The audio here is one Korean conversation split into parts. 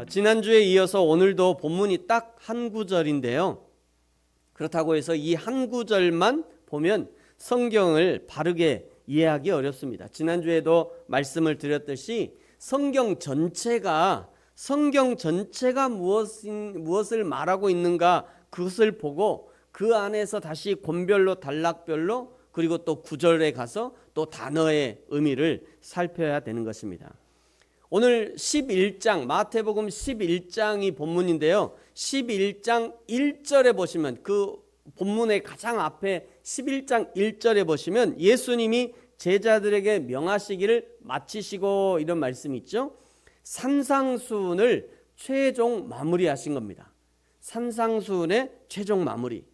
지난주에 이어서 오늘도 본문이 딱 한 구절인데요. 그렇다고 해서 이 한 구절만 보면 성경을 바르게 이해하기 어렵습니다. 지난주에도 말씀을 드렸듯이 성경 전체가 무엇을 말하고 있는가 그것을 보고 그 안에서 다시 권별로 단락별로 그리고 또 구절에 가서 또 단어의 의미를 살펴야 되는 것입니다. 오늘 11장 마태복음 11장이 본문인데요. 11장 1절에 보시면 그 본문의 가장 앞에 11장 1절에 보시면 예수님이 제자들에게 명하시기를 마치시고 이런 말씀이 있죠. 산상수훈을 최종 마무리하신 겁니다. 산상수훈의 최종 마무리.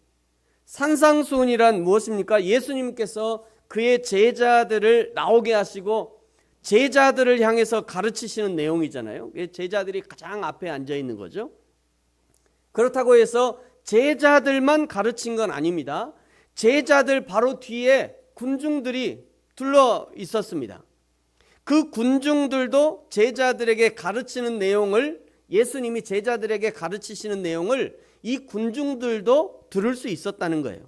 산상수훈이란 무엇입니까? 예수님께서 그의 제자들을 나오게 하시고 제자들을 향해서 가르치시는 내용이잖아요. 제자들이 가장 앞에 앉아 있는 거죠. 그렇다고 해서 제자들만 가르친 건 아닙니다. 제자들 바로 뒤에 군중들이 둘러 있었습니다. 그 군중들도 제자들에게 가르치는 내용을 예수님이 제자들에게 가르치시는 내용을 이 군중들도 들을 수 있었다는 거예요.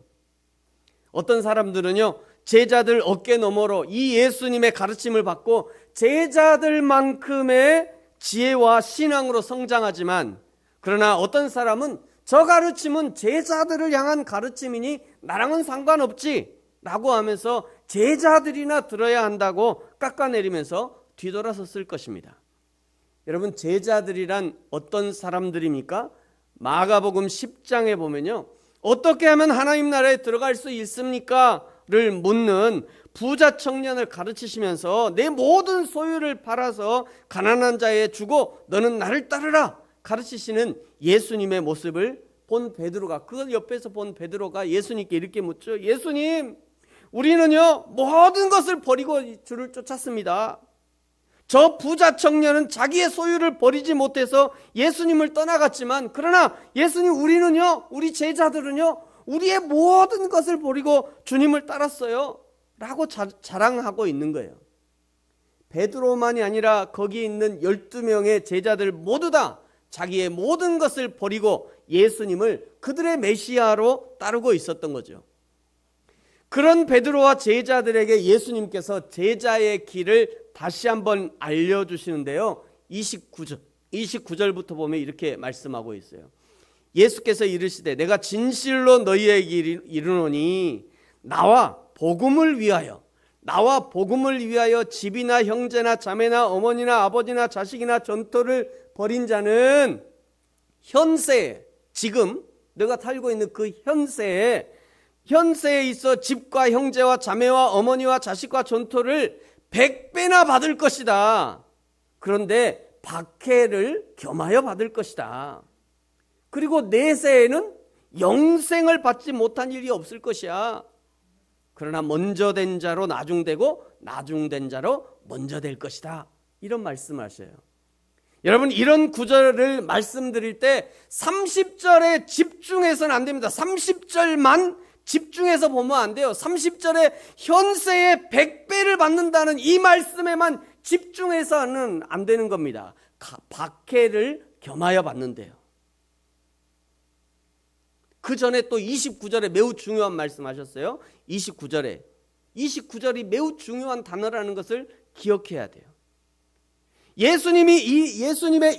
어떤 사람들은요, 제자들 어깨 너머로 이 예수님의 가르침을 받고 제자들만큼의 지혜와 신앙으로 성장하지만, 그러나 어떤 사람은 저 가르침은 제자들을 향한 가르침이니 나랑은 상관없지 라고 하면서 제자들이나 들어야 한다고 깎아내리면서 뒤돌아섰을 것입니다. 여러분, 제자들이란 어떤 사람들입니까? 마가복음 10장에 보면요, 어떻게 하면 하나님 나라에 들어갈 수 있습니까? 를 묻는 부자 청년을 가르치시면서 내 모든 소유를 팔아서 가난한 자에 주고 너는 나를 따르라 가르치시는 예수님의 모습을 본 베드로가, 그 옆에서 본 베드로가 예수님께 이렇게 묻죠. 예수님, 우리는요 모든 것을 버리고 주를 쫓았습니다. 저 부자 청년은 자기의 소유를 버리지 못해서 예수님을 떠나갔지만, 그러나 예수님, 우리 제자들은요 우리의 모든 것을 버리고 주님을 따랐어요 라고 자랑하고 있는 거예요. 베드로만이 아니라 거기 있는 12명의 제자들 모두 다 자기의 모든 것을 버리고 예수님을 그들의 메시아로 따르고 있었던 거죠. 그런 베드로와 제자들에게 예수님께서 제자의 길을 다시 한번 알려주시는데요. 29절부터 보면 이렇게 말씀하고 있어요. 예수께서 이르시되 내가 진실로 너희에게 이르노니 나와 복음을 위하여 집이나 형제나 자매나 어머니나 아버지나 자식이나 전토를 벌인 자는 현세에, 지금 내가 살고 있는 그 현세에 있어 집과 형제와 자매와 어머니와 자식과 전토를 100배나 받을 것이다. 그런데 박해를 겸하여 받을 것이다. 그리고 내세에는 영생을 받지 못한 일이 없을 것이야. 그러나 먼저 된 자로 나중되고 나중된 자로 먼저 될 것이다. 이런 말씀하셔요. 여러분, 이런 구절을 말씀드릴 때 30절에 집중해서는 안 됩니다. 30절만 집중해서 보면 안 돼요. 30절에 현세에 100배를 받는다는 이 말씀에만 집중해서는 안 되는 겁니다. 박해를 겸하여 받는데요. 그 전에 또 29절에 매우 중요한 말씀하셨어요. 29절이 매우 중요한 단어라는 것을 기억해야 돼요. 예수님의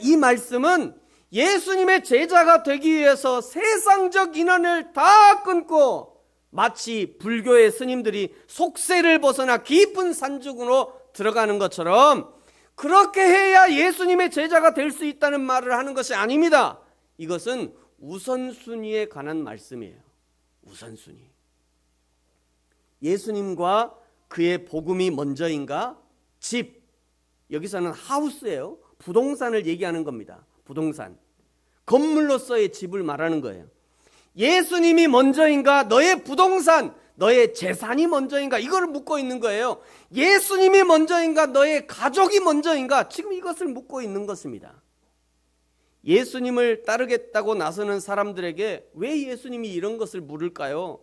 이 말씀은 예수님의 제자가 되기 위해서 세상적 인연을 다 끊고 마치 불교의 스님들이 속세를 벗어나 깊은 산중으로 들어가는 것처럼 그렇게 해야 예수님의 제자가 될 수 있다는 말을 하는 것이 아닙니다. 이것은 우선순위에 관한 말씀이에요. 우선순위. 예수님과 그의 복음이 먼저인가? 집. 여기서는 하우스예요. 부동산을 얘기하는 겁니다. 부동산. 건물로서의 집을 말하는 거예요. 예수님이 먼저인가? 너의 부동산, 너의 재산이 먼저인가? 이걸 묻고 있는 거예요. 예수님이 먼저인가? 너의 가족이 먼저인가? 지금 이것을 묻고 있는 것입니다. 예수님을 따르겠다고 나서는 사람들에게 왜 예수님이 이런 것을 물을까요?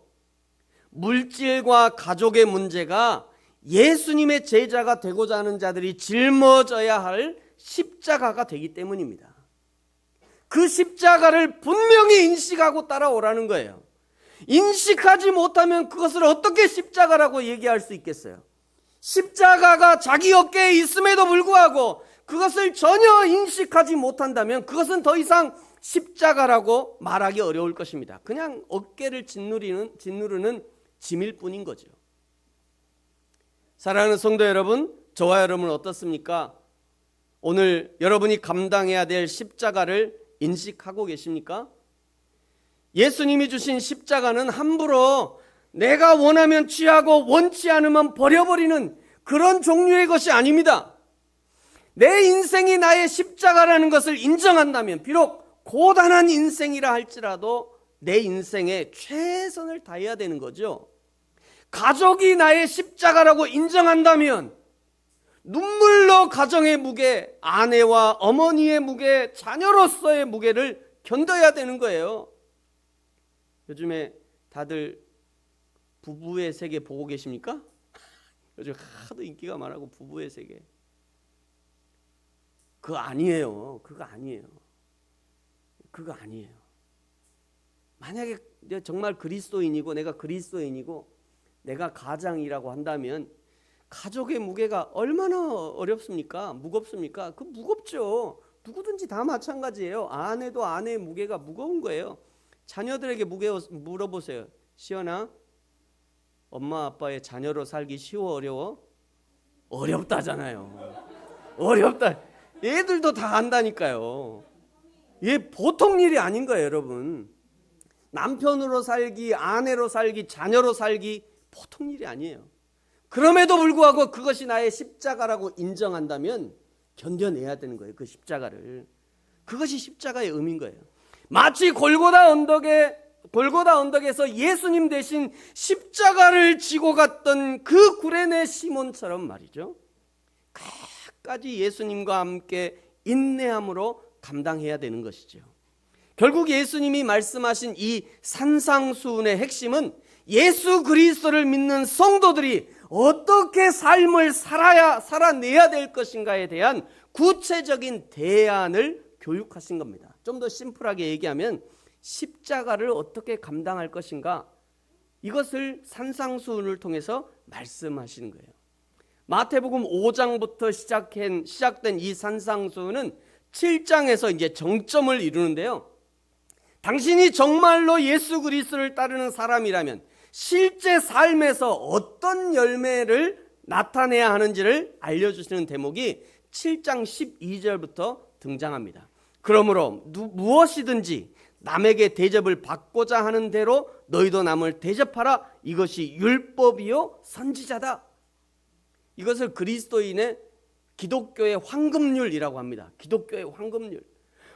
물질과 가족의 문제가 예수님의 제자가 되고자 하는 자들이 짊어져야 할 십자가가 되기 때문입니다. 그 십자가를 분명히 인식하고 따라오라는 거예요. 인식하지 못하면 그것을 어떻게 십자가라고 얘기할 수 있겠어요? 십자가가 자기 어깨에 있음에도 불구하고 그것을 전혀 인식하지 못한다면 그것은 더 이상 십자가라고 말하기 어려울 것입니다. 그냥 어깨를 짓누르는 짐일 뿐인 거죠. 사랑하는 성도 여러분, 저와 여러분은 어떻습니까? 오늘 여러분이 감당해야 될 십자가를 인식하고 계십니까? 예수님이 주신 십자가는 함부로 내가 원하면 취하고 원치 않으면 버려버리는 그런 종류의 것이 아닙니다. 내 인생이 나의 십자가라는 것을 인정한다면 비록 고단한 인생이라 할지라도 내 인생에 최선을 다해야 되는 거죠. 가족이 나의 십자가라고 인정한다면 눈물로 가정의 무게, 아내와 어머니의 무게, 자녀로서의 무게를 견뎌야 되는 거예요. 요즘에 다들 부부의 세계 보고 계십니까? 요즘 하도 인기가 많아고 부부의 세계. 그거 아니에요. 그거 아니에요. 그거 아니에요. 만약에 정말 그리스도인이고 내가 그리스도인이고 내가 가장이라고 한다면 가족의 무게가 얼마나 어렵습니까? 무겁습니까? 그 무겁죠. 누구든지 다 마찬가지예요. 아내도 아내의 무게가 무거운 거예요. 자녀들에게 무게 물어보세요. 시연아, 엄마 아빠의 자녀로 살기 쉬워 어려워? 어렵다잖아요. 어렵다. 얘들도 다 안다니까요. 이게 보통 일이 아닌 거예요, 여러분. 남편으로 살기, 아내로 살기, 자녀로 살기 보통 일이 아니에요. 그럼에도 불구하고 그것이 나의 십자가라고 인정한다면 견뎌내야 되는 거예요. 그 십자가를. 그것이 십자가의 의미인 거예요. 마치 골고다 언덕에서 예수님 대신 십자가를 지고 갔던 그 구레네 시몬처럼 말이죠. 끝까지 예수님과 함께 인내함으로 감당해야 되는 것이죠. 결국 예수님이 말씀하신 이 산상수훈의 핵심은 예수 그리스도를 믿는 성도들이 어떻게 삶을 살아내야 될 것인가에 대한 구체적인 대안을 교육하신 겁니다. 좀 더 심플하게 얘기하면 십자가를 어떻게 감당할 것인가, 이것을 산상수훈을 통해서 말씀하시는 거예요. 마태복음 5장부터 시작된 이 산상수훈은 7장에서 이제 정점을 이루는데요. 당신이 정말로 예수 그리스도를 따르는 사람이라면 실제 삶에서 어떤 열매를 나타내야 하는지를 알려주시는 대목이 7장 12절부터 등장합니다. 그러므로 무엇이든지 남에게 대접을 받고자 하는 대로 너희도 남을 대접하라. 이것이 율법이요 선지자다. 이것을 그리스도인의 기독교의 황금률이라고 합니다. 기독교의 황금률.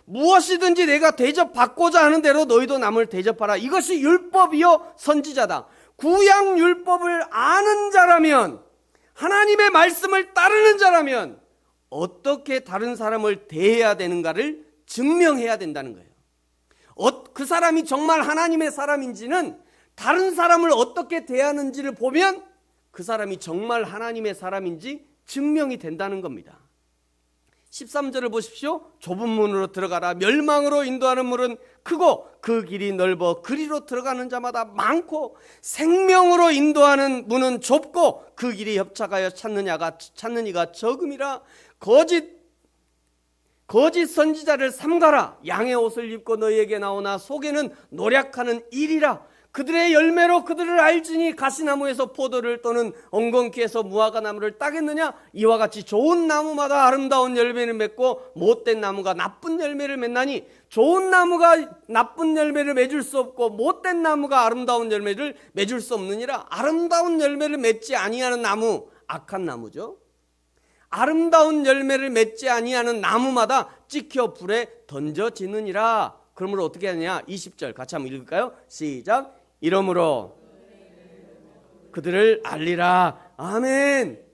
무엇이든지 내가 대접받고자 하는 대로 너희도 남을 대접하라. 이것이 율법이요 선지자다. 구약 율법을 아는 자라면, 하나님의 말씀을 따르는 자라면 어떻게 다른 사람을 대해야 되는가를 증명해야 된다는 거예요. 그 사람이 정말 하나님의 사람인지는 다른 사람을 어떻게 대하는지를 보면 그 사람이 정말 하나님의 사람인지 증명이 된다는 겁니다. 13절을 보십시오. 좁은 문으로 들어가라. 멸망으로 인도하는 문은 크고 그 길이 넓어 그리로 들어가는 자마다 많고, 생명으로 인도하는 문은 좁고 그 길이 협착하여 찾는 이가 적음이라. 거짓 선지자를 삼가라. 양의 옷을 입고 너희에게 나오나 속에는 노략하는 일이라. 그들의 열매로 그들을 알지니 가시나무에서 포도를 또는 엉겅퀴에서 무화과 나무를 따겠느냐. 이와 같이 좋은 나무마다 아름다운 열매를 맺고 못된 나무가 나쁜 열매를 맺나니, 좋은 나무가 나쁜 열매를 맺을 수 없고 못된 나무가 아름다운 열매를 맺을 수 없느니라. 아름다운 열매를 맺지 아니하는 나무, 악한 나무죠. 아름다운 열매를 맺지 아니하는 나무마다 찍혀 불에 던져지느니라. 그러므로 어떻게 하느냐. 20절 같이 한번 읽을까요? 시작. 이러므로 그들을 알리라. 아멘.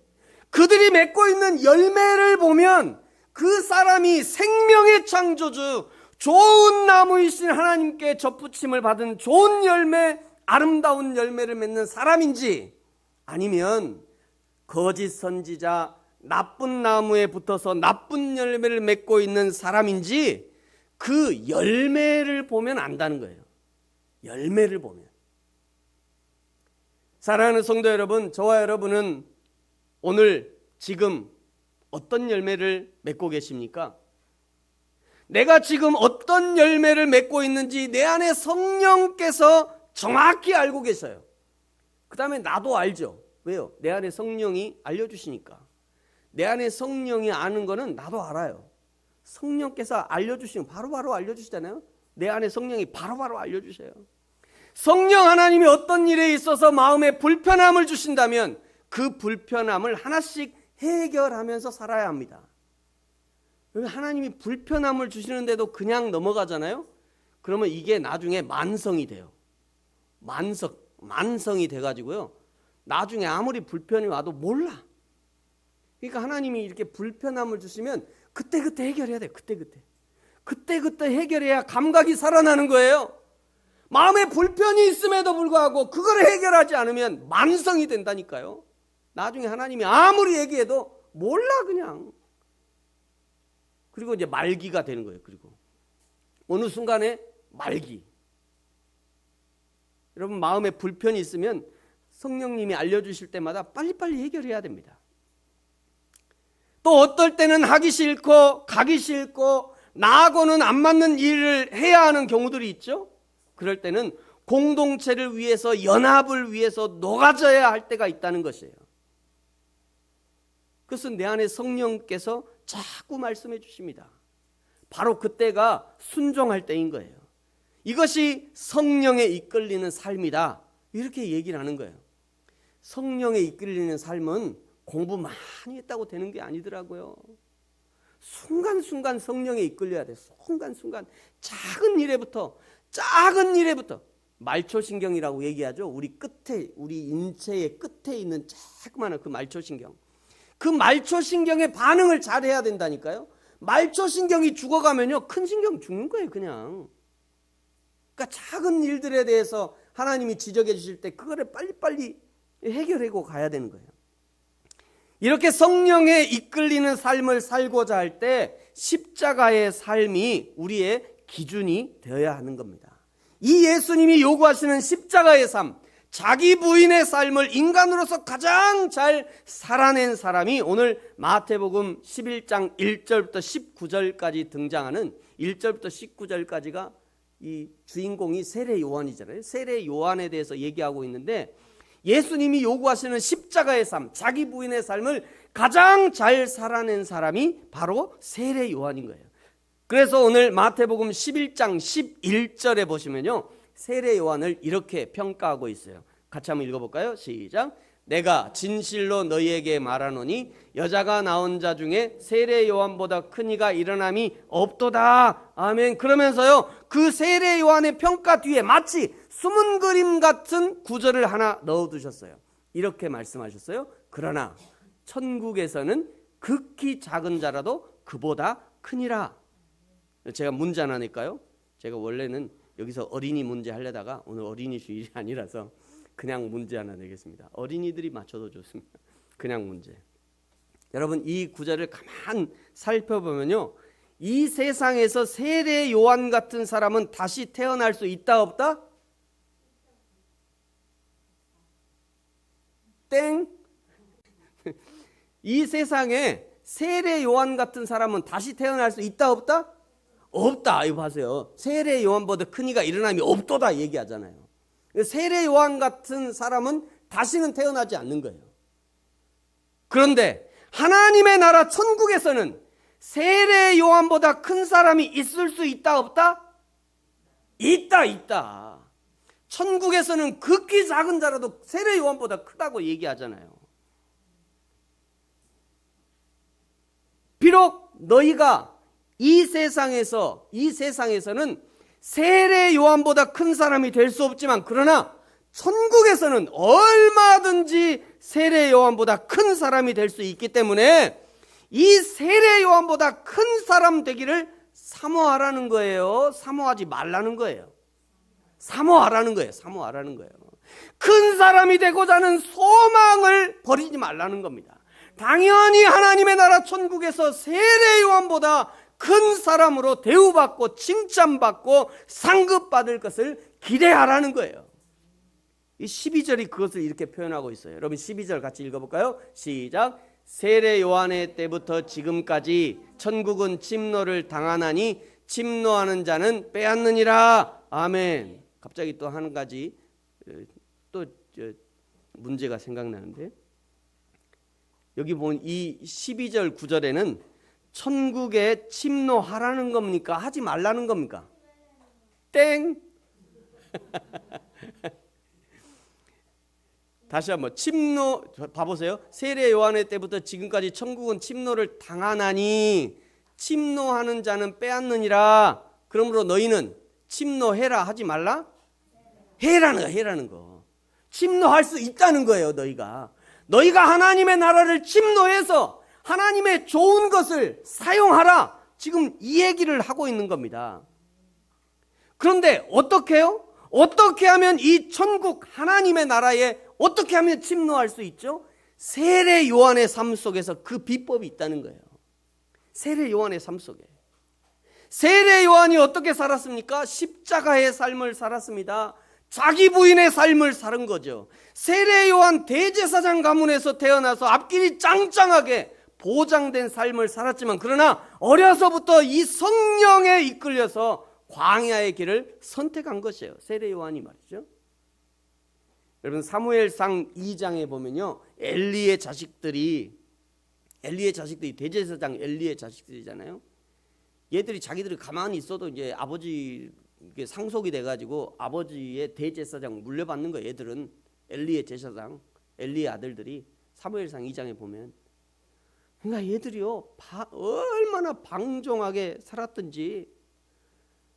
그들이 맺고 있는 열매를 보면 그 사람이 생명의 창조주, 좋은 나무이신 하나님께 접붙임을 받은 좋은 열매, 아름다운 열매를 맺는 사람인지, 아니면 거짓 선지자, 나쁜 나무에 붙어서 나쁜 열매를 맺고 있는 사람인지, 그 열매를 보면 안다는 거예요. 열매를 보면. 사랑하는 성도 여러분, 저와 여러분은 오늘 지금 어떤 열매를 맺고 계십니까? 내가 지금 어떤 열매를 맺고 있는지 내 안에 성령께서 정확히 알고 계셔요. 그 다음에 나도 알죠. 왜요? 내 안에 성령이 알려주시니까. 내 안에 성령이 아는 거는 나도 알아요. 성령께서 알려주시면 바로바로 알려주시잖아요. 내 안에 성령이 바로바로 알려주셔요. 성령 하나님이 어떤 일에 있어서 마음에 불편함을 주신다면 그 불편함을 하나씩 해결하면서 살아야 합니다. 하나님이 불편함을 주시는데도 그냥 넘어가잖아요. 그러면 이게 나중에 만성이 돼요. 만성이 돼가지고요. 나중에 아무리 불편이 와도 몰라. 그러니까 하나님이 이렇게 불편함을 주시면 그때그때 해결해야 돼요. 그때그때 해결해야 감각이 살아나는 거예요. 마음에 불편이 있음에도 불구하고 그걸 해결하지 않으면 만성이 된다니까요. 나중에 하나님이 아무리 얘기해도 몰라 그냥. 그리고 이제 말기가 되는 거예요. 그리고 어느 순간에 말기. 여러분 마음에 불편이 있으면 성령님이 알려주실 때마다 빨리빨리 해결해야 됩니다. 또 어떨 때는 하기 싫고 가기 싫고 나하고는 안 맞는 일을 해야 하는 경우들이 있죠. 그럴 때는 공동체를 위해서 연합을 위해서 녹아져야 할 때가 있다는 것이에요. 그것은 내 안에 성령께서 자꾸 말씀해 주십니다. 바로 그때가 순종할 때인 거예요. 이것이 성령에 이끌리는 삶이다. 이렇게 얘기를 하는 거예요. 성령에 이끌리는 삶은 공부 많이 했다고 되는 게 아니더라고요. 순간순간 성령에 이끌려야 돼. 순간순간 작은 일에부터 말초신경이라고 얘기하죠. 우리 끝에, 우리 인체의 끝에 있는 조그마한 그 말초신경. 그 말초신경의 반응을 잘해야 된다니까요. 말초신경이 죽어가면요 큰 신경 죽는 거예요 그냥. 그러니까 작은 일들에 대해서 하나님이 지적해 주실 때 그거를 빨리빨리 해결하고 가야 되는 거예요. 이렇게 성령에 이끌리는 삶을 살고자 할 때 십자가의 삶이 우리의 기준이 되어야 하는 겁니다. 이 예수님이 요구하시는 십자가의 삶, 자기 부인의 삶을 인간으로서 가장 잘 살아낸 사람이 오늘 마태복음 11장 1절부터 19절까지 등장하는 1절부터 19절까지가 이 주인공이 세례 요한이잖아요. 세례 요한에 대해서 얘기하고 있는데 예수님이 요구하시는 십자가의 삶, 자기 부인의 삶을 가장 잘 살아낸 사람이 바로 세례 요한인 거예요. 그래서 오늘 마태복음 11장 11절에 보시면요 세례 요한을 이렇게 평가하고 있어요. 같이 한번 읽어볼까요? 시작. 내가 진실로 너희에게 말하노니 여자가 낳은 자 중에 세례 요한보다 큰 이가 일어남이 없도다. 아멘. 그러면서요 그 세례 요한의 평가 뒤에 마치 숨은 그림 같은 구절을 하나 넣어두셨어요. 이렇게 말씀하셨어요. 그러나 천국에서는 극히 작은 자라도 그보다 크니라. 제가 문제 하나 낼까요? 제가 원래는 여기서 어린이 문제 하려다가 오늘 어린이 주일이 아니라서 그냥 문제 하나 내겠습니다. 어린이들이 맞춰도 좋습니다. 그냥 문제. 여러분 이 구절을 가만 살펴보면요 이 세상에서 세례 요한 같은 사람은 다시 태어날 수 있다 없다? 땡. 이 세상에 세례 요한 같은 사람은 다시 태어날 수 있다 없다? 없다. 이거 보세요. 세례 요한보다 큰 이가 일어남이 없도다 얘기하잖아요. 세례 요한 같은 사람은 다시는 태어나지 않는 거예요. 그런데 하나님의 나라 천국에서는 세례 요한보다 큰 사람이 있을 수 있다 없다? 있다. 천국에서는 극히 작은 자라도 세례 요한보다 크다고 얘기하잖아요. 비록 너희가 이 세상에서는 세례 요한보다 큰 사람이 될 수 없지만 그러나 천국에서는 얼마든지 세례 요한보다 큰 사람이 될 수 있기 때문에 이 세례 요한보다 큰 사람 되기를 사모하라는 거예요. 사모하지 말라는 거예요. 사모하라는 거예요. 큰 사람이 되고자 하는 소망을 버리지 말라는 겁니다. 당연히 하나님의 나라 천국에서 세례 요한보다 큰 사람으로 대우받고 칭찬받고 상급받을 것을 기대하라는 거예요. 이 12절이 그것을 이렇게 표현하고 있어요. 여러분 12절 같이 읽어볼까요? 시작. 세례 요한의 때부터 지금까지 천국은 침노를 당하나니 침노하는 자는 빼앗느니라. 아멘. 갑자기 또 한 가지 또 문제가 생각나는데, 여기 보면 이 12절 9절에는 천국에 침노하라는 겁니까? 하지 말라는 겁니까? 땡. 다시 한번 침노 봐보세요. 세례 요한의 때부터 지금까지 천국은 침노를 당하나니 침노하는 자는 빼앗느니라. 그러므로 너희는 침노해라 하지 말라? 해라는 거. 침노할 수 있다는 거예요. 너희가 하나님의 나라를 침노해서 하나님의 좋은 것을 사용하라. 지금 이 얘기를 하고 있는 겁니다. 그런데 어떻게 해요? 어떻게 하면 이 천국 하나님의 나라에 어떻게 하면 침노할 수 있죠? 세례 요한의 삶 속에서 그 비법이 있다는 거예요. 세례 요한의 삶 속에. 세례 요한이 어떻게 살았습니까? 십자가의 삶을 살았습니다. 자기 부인의 삶을 사는 거죠. 세례 요한 대제사장 가문에서 태어나서 앞길이 짱짱하게 보장된 삶을 살았지만, 그러나 어려서부터 이 성령에 이끌려서 광야의 길을 선택한 것이에요. 세례 요한이 말이죠. 여러분 사무엘상 2장에 보면요, 엘리의 자식들이 대제사장 엘리의 자식들이잖아요. 얘들이 자기들이 가만히 있어도 이제 아버지 상속이 돼가지고 아버지의 대제사장 물려받는 거예요. 얘들은 엘리의 제사장, 엘리의 아들들이 사무엘상 2장에 보면, 그러니까 얘들이요 얼마나 방종하게 살았던지,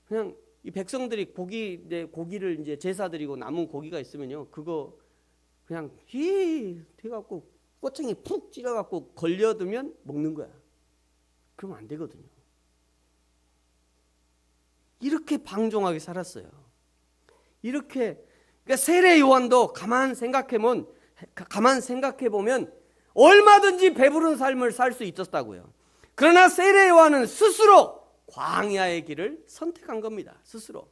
그냥 이 백성들이 고기를 이제 제사 드리고 남은 고기가 있으면요, 그거 그냥 돼갖고 꼬챙이 푹 찔러갖고 걸려두면 먹는 거야. 그러면 안 되거든요. 이렇게 방종하게 살았어요. 이렇게, 그러니까 세례 요한도 가만 생각해 보면 얼마든지 배부른 삶을 살 수 있었다고요. 그러나 세례 요한은 스스로 광야의 길을 선택한 겁니다. 스스로.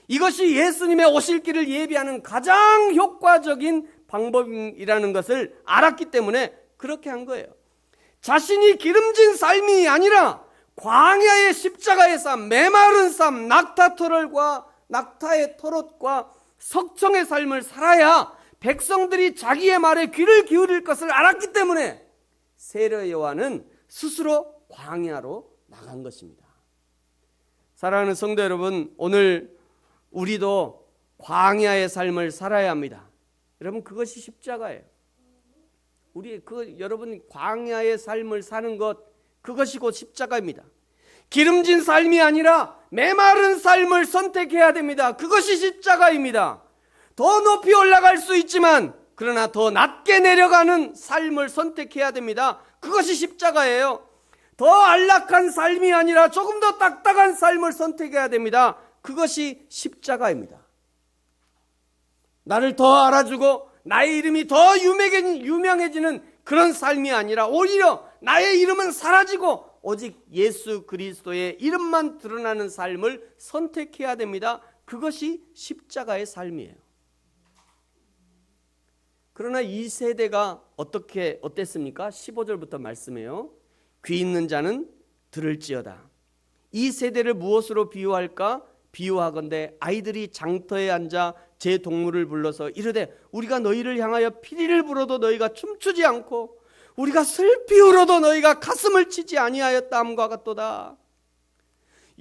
이것이 예수님의 오실 길을 예비하는 가장 효과적인 방법이라는 것을 알았기 때문에 그렇게 한 거예요. 자신이 기름진 삶이 아니라 광야의 십자가의 삶, 메마른 삶, 낙타의 털옷과 석청의 삶을 살아야 백성들이 자기의 말에 귀를 기울일 것을 알았기 때문에 세례 요한은 스스로 광야로 나간 것입니다. 사랑하는 성도 여러분, 오늘 우리도 광야의 삶을 살아야 합니다. 여러분, 그것이 십자가예요. 여러분 광야의 삶을 사는 것, 그것이 곧 십자가입니다. 기름진 삶이 아니라 메마른 삶을 선택해야 됩니다. 그것이 십자가입니다. 더 높이 올라갈 수 있지만 그러나 더 낮게 내려가는 삶을 선택해야 됩니다. 그것이 십자가예요. 더 안락한 삶이 아니라 조금 더 딱딱한 삶을 선택해야 됩니다. 그것이 십자가입니다. 나를 더 알아주고 나의 이름이 더 유명해지는 그런 삶이 아니라 오히려 나의 이름은 사라지고 오직 예수 그리스도의 이름만 드러나는 삶을 선택해야 됩니다. 그것이 십자가의 삶이에요. 그러나 이 세대가 어땠습니까? 15절부터 말씀해요. 귀 있는 자는 들을지어다. 이 세대를 무엇으로 비유할까? 비유하건대 아이들이 장터에 앉아 제 동물을 불러서 이르되 우리가 너희를 향하여 피리를 불어도 너희가 춤추지 않고 우리가 슬피 울어도 너희가 가슴을 치지 아니하였다 함과 같도다.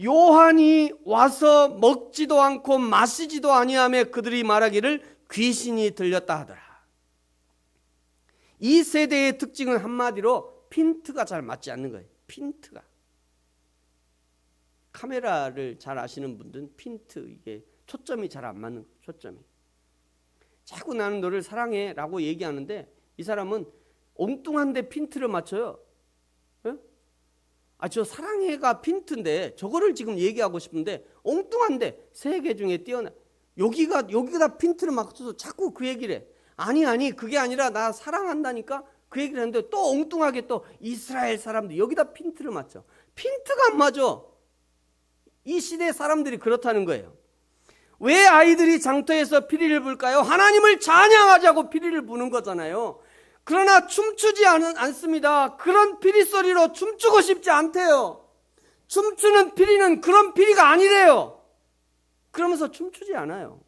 요한이 와서 먹지도 않고 마시지도 아니하며 그들이 말하기를 귀신이 들렸다 하더라. 이 세대의 특징은 한마디로 핀트가 잘 맞지 않는 거예요. 핀트가. 카메라를 잘 아시는 분들은 핀트, 이게 초점이 잘 안 맞는 거예요. 초점이. 자꾸 나는 너를 사랑해 라고 얘기하는데 이 사람은 엉뚱한데 핀트를 맞춰요. 저 사랑해가 핀트인데 저거를 지금 얘기하고 싶은데 엉뚱한데 세 개 중에 뛰어나. 여기다 핀트를 맞춰서 자꾸 그 얘기를 해. 아니 그게 아니라 나 사랑한다니까 그 얘기를 했는데 또 엉뚱하게 또 이스라엘 사람들 여기다 핀트를 맞춰. 핀트가 안 맞아. 이 시대 사람들이 그렇다는 거예요. 왜 아이들이 장터에서 피리를 불까요? 하나님을 찬양하자고 피리를 부는 거잖아요. 그러나 춤추지 않습니다. 그런 피리 소리로 춤추고 싶지 않대요. 춤추는 피리는 그런 피리가 아니래요. 그러면서 춤추지 않아요.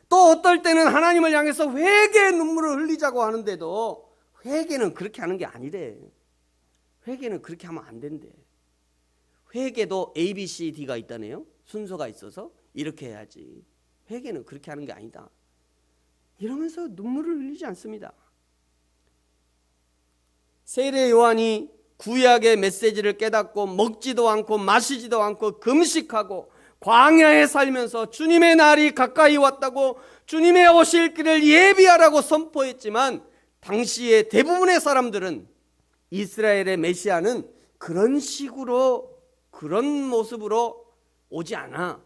또 어떨 때는 하나님을 향해서 회개의 눈물을 흘리자고 하는데도 회개는 그렇게 하는 게 아니래. 회개는 그렇게 하면 안 된대. 회개도 A, B, C, D가 있다네요. 순서가 있어서 이렇게 해야지. 회개는 그렇게 하는 게 아니다. 이러면서 눈물을 흘리지 않습니다. 세례 요한이 구약의 메시지를 깨닫고 먹지도 않고 마시지도 않고 금식하고 광야에 살면서 주님의 날이 가까이 왔다고 주님의 오실 길을 예비하라고 선포했지만 당시에 대부분의 사람들은 이스라엘의 메시아는 그런 식으로 그런 모습으로 오지 않아.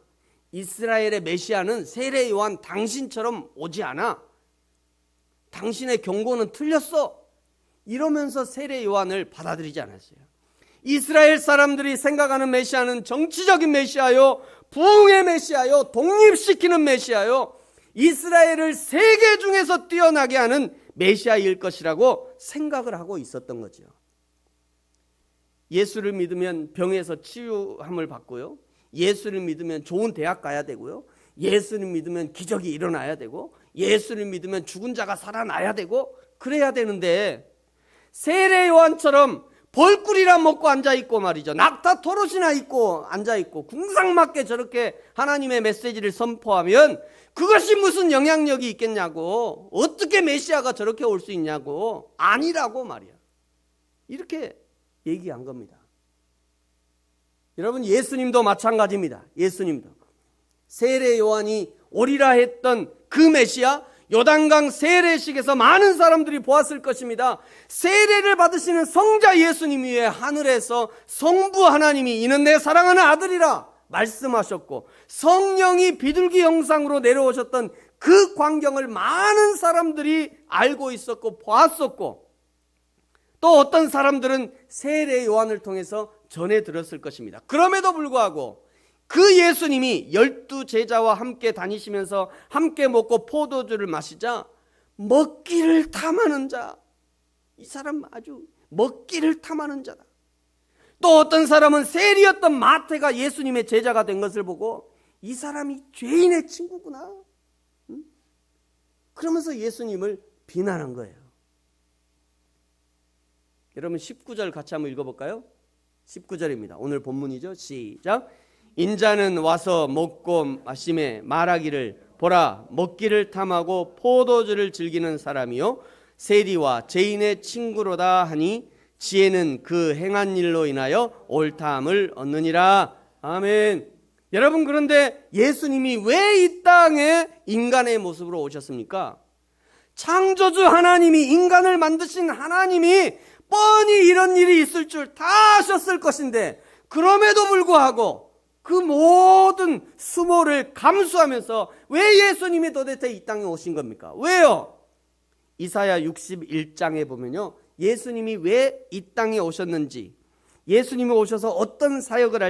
이스라엘의 메시아는 세례 요한 당신처럼 오지 않아. 당신의 경고는 틀렸어. 이러면서 세례 요한을 받아들이지 않았어요. 이스라엘 사람들이 생각하는 메시아는 정치적인 메시아요, 부흥의 메시아요, 독립시키는 메시아요, 이스라엘을 세계 중에서 뛰어나게 하는 메시아일 것이라고 생각을 하고 있었던 거죠. 예수를 믿으면 병에서 치유함을 받고요, 예수를 믿으면 좋은 대학 가야 되고요, 예수를 믿으면 기적이 일어나야 되고, 예수를 믿으면 죽은 자가 살아나야 되고 그래야 되는데, 세례 요한처럼 벌꿀이나 먹고 앉아있고 말이죠, 낙타 토롯이나 입고 앉아있고 궁상맞게 저렇게 하나님의 메시지를 선포하면 그것이 무슨 영향력이 있겠냐고, 어떻게 메시아가 저렇게 올 수 있냐고, 아니라고 말이야. 이렇게 얘기한 겁니다. 여러분, 예수님도 마찬가지입니다. 예수님도 세례 요한이 오리라 했던 그 메시아, 요단강 세례식에서 많은 사람들이 보았을 것입니다. 세례를 받으시는 성자 예수님 위에 하늘에서 성부 하나님이 이는 내 사랑하는 아들이라 말씀하셨고, 성령이 비둘기 형상으로 내려오셨던 그 광경을 많은 사람들이 알고 있었고 보았었고, 또 어떤 사람들은 세례 요한을 통해서 전해 들었을 것입니다. 그럼에도 불구하고 그 예수님이 12제자와 함께 다니시면서 함께 먹고 포도주를 마시자 먹기를 탐하는 자, 이 사람 아주 먹기를 탐하는 자다. 또 어떤 사람은 세리였던 마태가 예수님의 제자가 된 것을 보고 이 사람이 죄인의 친구구나, 그러면서 예수님을 비난한 거예요. 여러분 19절 같이 한번 읽어볼까요? 19절입니다. 오늘 본문이죠. 시작. 인자는 와서 먹고 마시매 말하기를 보라, 먹기를 탐하고 포도주를 즐기는 사람이요 세리와 죄인의 친구로다 하니 지혜는 그 행한 일로 인하여 옳다함을 얻느니라. 아멘. 여러분, 그런데 예수님이 왜 이 땅에 인간의 모습으로 오셨습니까? 창조주 하나님이, 인간을 만드신 하나님이 뻔히 이런 일이 있을 줄 다 아셨을 것인데, 그럼에도 불구하고 그 모든 수모를 감수하면서 왜 예수님이 도대체 이 땅에 오신 겁니까? 왜요? 이사야 61장에 보면요, 예수님이 왜 이 땅에 오셨는지, 예수님이 오셔서 어떤 사역을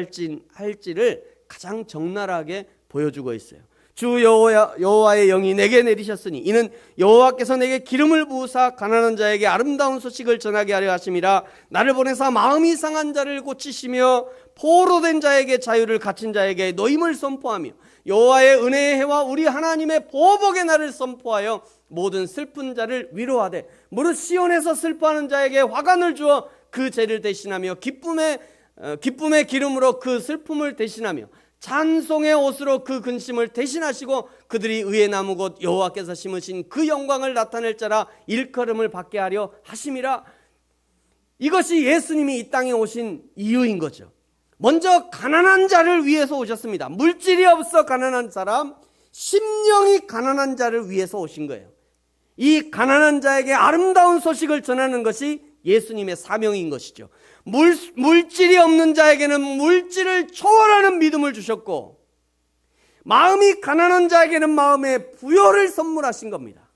할지를 가장 적나라하게 보여주고 있어요. 주 여호와의 영이 내게 내리셨으니 이는 여호와께서 내게 기름을 부으사 가난한 자에게 아름다운 소식을 전하게 하려 하심이라. 나를 보내사 마음이 상한 자를 고치시며 포로된 자에게 자유를, 갇힌 자에게 노임을 선포하며 여호와의 은혜의 해와 우리 하나님의 보복의 날을 선포하여 모든 슬픈 자를 위로하되 무릇 시온에서 슬퍼하는 자에게 화관을 주어 그 죄를 대신하며 기쁨의 기름으로 그 슬픔을 대신하며 찬송의 옷으로 그 근심을 대신하시고 그들이 의의 나무 곧 여호와께서 심으신 그 영광을 나타낼 자라 일컬음을 받게 하려 하심이라. 이것이 예수님이 이 땅에 오신 이유인 거죠. 먼저 가난한 자를 위해서 오셨습니다. 물질이 없어 가난한 사람, 심령이 가난한 자를 위해서 오신 거예요. 이 가난한 자에게 아름다운 소식을 전하는 것이 예수님의 사명인 것이죠. 물질이 없는 자에게는 물질을 초월하는 믿음을 주셨고, 마음이 가난한 자에게는 마음의 부요를 선물하신 겁니다.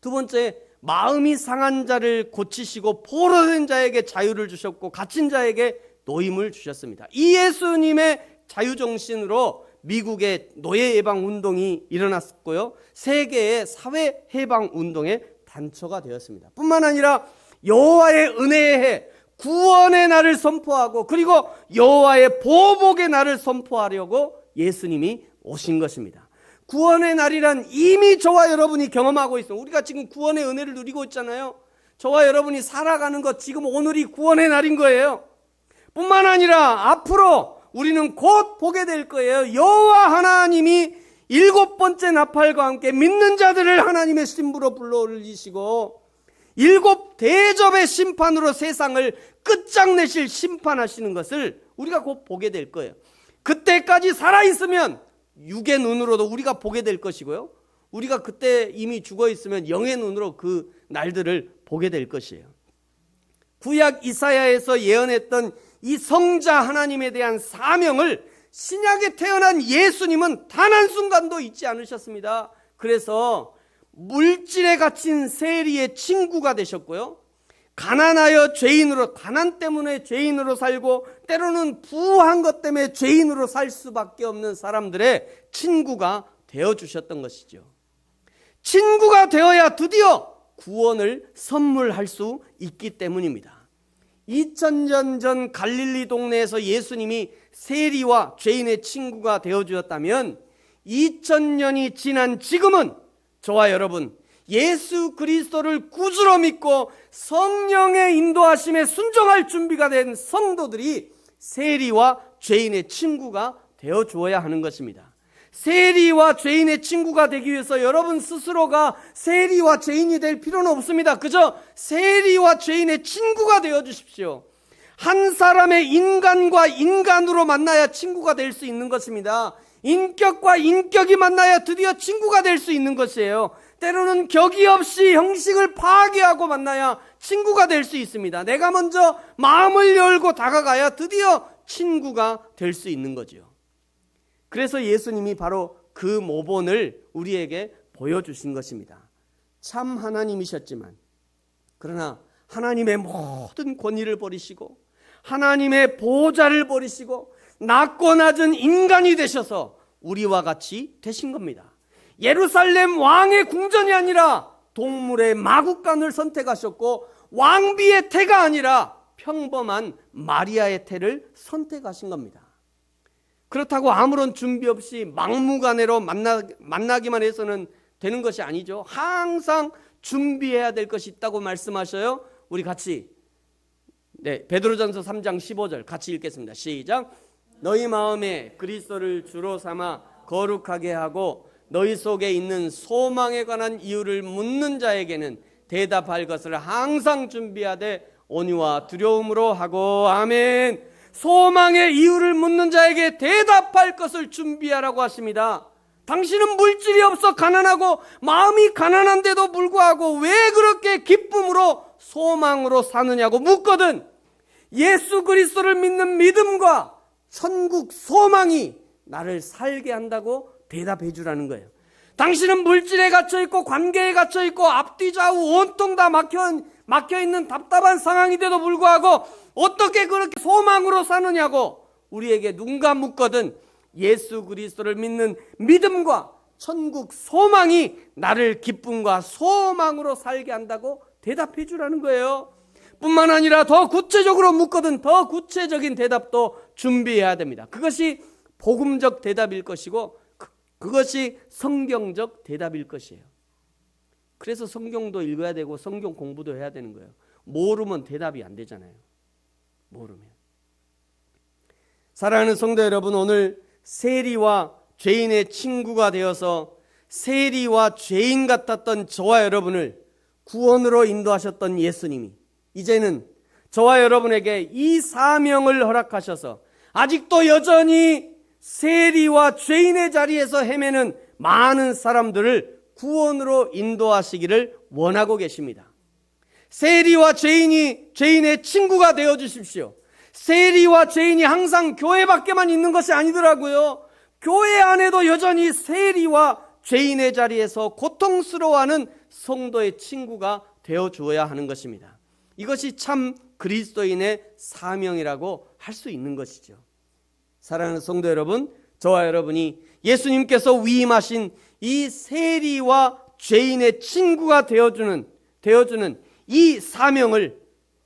두 번째, 마음이 상한 자를 고치시고 포로된 자에게 자유를 주셨고 갇힌 자에게 노임을 주셨습니다. 이 예수님의 자유정신으로 미국의 노예 해방 운동이 일어났고요, 세계의 사회 해방 운동의 단초가 되었습니다. 뿐만 아니라 여호와의 은혜의 해, 구원의 날을 선포하고 그리고 여호와의 보복의 날을 선포하려고 예수님이 오신 것입니다. 구원의 날이란 이미 저와 여러분이 경험하고 있어요. 우리가 지금 구원의 은혜를 누리고 있잖아요. 저와 여러분이 살아가는 것, 지금 오늘이 구원의 날인 거예요. 뿐만 아니라 앞으로 우리는 곧 보게 될 거예요. 여호와 하나님이 7번째 나팔과 함께 믿는 자들을 하나님의 신부로 불러올리시고 7 대접의 심판으로 세상을 끝장내실 심판하시는 것을 우리가 곧 보게 될 거예요. 그때까지 살아있으면 육의 눈으로도 우리가 보게 될 것이고요, 우리가 그때 이미 죽어 있으면 영의 눈으로 그 날들을 보게 될 것이에요. 구약 이사야에서 예언했던 이 성자 하나님에 대한 사명을 신약에 태어난 예수님은 단 한순간도 잊지 않으셨습니다. 그래서 물질에 갇힌 세리의 친구가 되셨고요, 가난하여 죄인으로, 가난 때문에 죄인으로 살고 때로는 부한 것 때문에 죄인으로 살 수밖에 없는 사람들의 친구가 되어주셨던 것이죠. 친구가 되어야 드디어 구원을 선물할 수 있기 때문입니다. 2000년 전 갈릴리 동네에서 예수님이 세리와 죄인의 친구가 되어주었다면 2000년이 지난 지금은 저와 여러분, 예수 그리스도를 구주로 믿고 성령의 인도하심에 순종할 준비가 된 성도들이 세리와 죄인의 친구가 되어주어야 하는 것입니다. 세리와 죄인의 친구가 되기 위해서 여러분 스스로가 세리와 죄인이 될 필요는 없습니다. 그저 세리와 죄인의 친구가 되어주십시오. 한 사람의 인간과 인간으로 만나야 친구가 될 수 있는 것입니다. 인격과 인격이 만나야 드디어 친구가 될 수 있는 것이에요. 때로는 격이 없이 형식을 파괴하고 만나야 친구가 될 수 있습니다. 내가 먼저 마음을 열고 다가가야 드디어 친구가 될 수 있는 거죠. 그래서 예수님이 바로 그 모본을 우리에게 보여주신 것입니다. 참 하나님이셨지만, 그러나 하나님의 모든 권위를 버리시고 하나님의 보좌를 버리시고 낮고 낮은 인간이 되셔서 우리와 같이 되신 겁니다. 예루살렘 왕의 궁전이 아니라 동물의 마구간을 선택하셨고 왕비의 태가 아니라 평범한 마리아의 태를 선택하신 겁니다. 그렇다고 아무런 준비 없이 막무가내로 만나기만 해서는 되는 것이 아니죠. 항상 준비해야 될 것이 있다고 말씀하셔요. 우리 같이 베드로전서 3장 15절 같이 읽겠습니다. 시작. 너희 마음에 그리스도를 주로 삼아 거룩하게 하고 너희 속에 있는 소망에 관한 이유를 묻는 자에게는 대답할 것을 항상 준비하되 온유와 두려움으로 하고. 아멘. 소망의 이유를 묻는 자에게 대답할 것을 준비하라고 하십니다. 당신은 물질이 없어 가난하고 마음이 가난한데도 불구하고 왜 그렇게 기쁨으로 소망으로 사느냐고 묻거든 예수 그리스도를 믿는 믿음과 천국 소망이 나를 살게 한다고 대답해 주라는 거예요. 당신은 물질에 갇혀있고 관계에 갇혀있고 앞뒤 좌우 온통 다 막혀있는 답답한 상황인데도 불구하고 어떻게 그렇게 소망으로 사느냐고 우리에게 누군가 묻거든 예수 그리스도를 믿는 믿음과 천국 소망이 나를 기쁨과 소망으로 살게 한다고 대답해 주라는 거예요. 뿐만 아니라 더 구체적으로 묻거든 더 구체적인 대답도 준비해야 됩니다. 그것이 복음적 대답일 것이고 그것이 성경적 대답일 것이에요. 그래서 성경도 읽어야 되고 성경 공부도 해야 되는 거예요. 모르면 대답이 안 되잖아요. 모르면. 사랑하는 성도 여러분, 오늘 세리와 죄인의 친구가 되어서 세리와 죄인 같았던 저와 여러분을 구원으로 인도하셨던 예수님이 이제는 저와 여러분에게 이 사명을 허락하셔서 아직도 여전히 세리와 죄인의 자리에서 헤매는 많은 사람들을 구원으로 인도하시기를 원하고 계십니다. 세리와 죄인이 죄인의 친구가 되어 주십시오. 세리와 죄인이 항상 교회 밖에만 있는 것이 아니더라고요. 교회 안에도 여전히 세리와 죄인의 자리에서 고통스러워하는 성도의 친구가 되어 주어야 하는 것입니다. 이것이 참 그리스도인의 사명이라고 할 수 있는 것이죠. 사랑하는 성도 여러분, 저와 여러분이 예수님께서 위임하신 이 세리와 죄인의 친구가 되어주는 이 사명을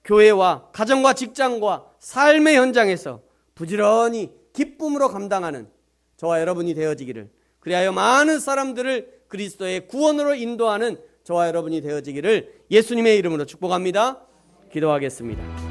교회와 가정과 직장과 삶의 현장에서 부지런히 기쁨으로 감당하는 저와 여러분이 되어지기를, 그리하여 많은 사람들을 그리스도의 구원으로 인도하는 저와 여러분이 되어지기를 예수님의 이름으로 축복합니다. 기도하겠습니다.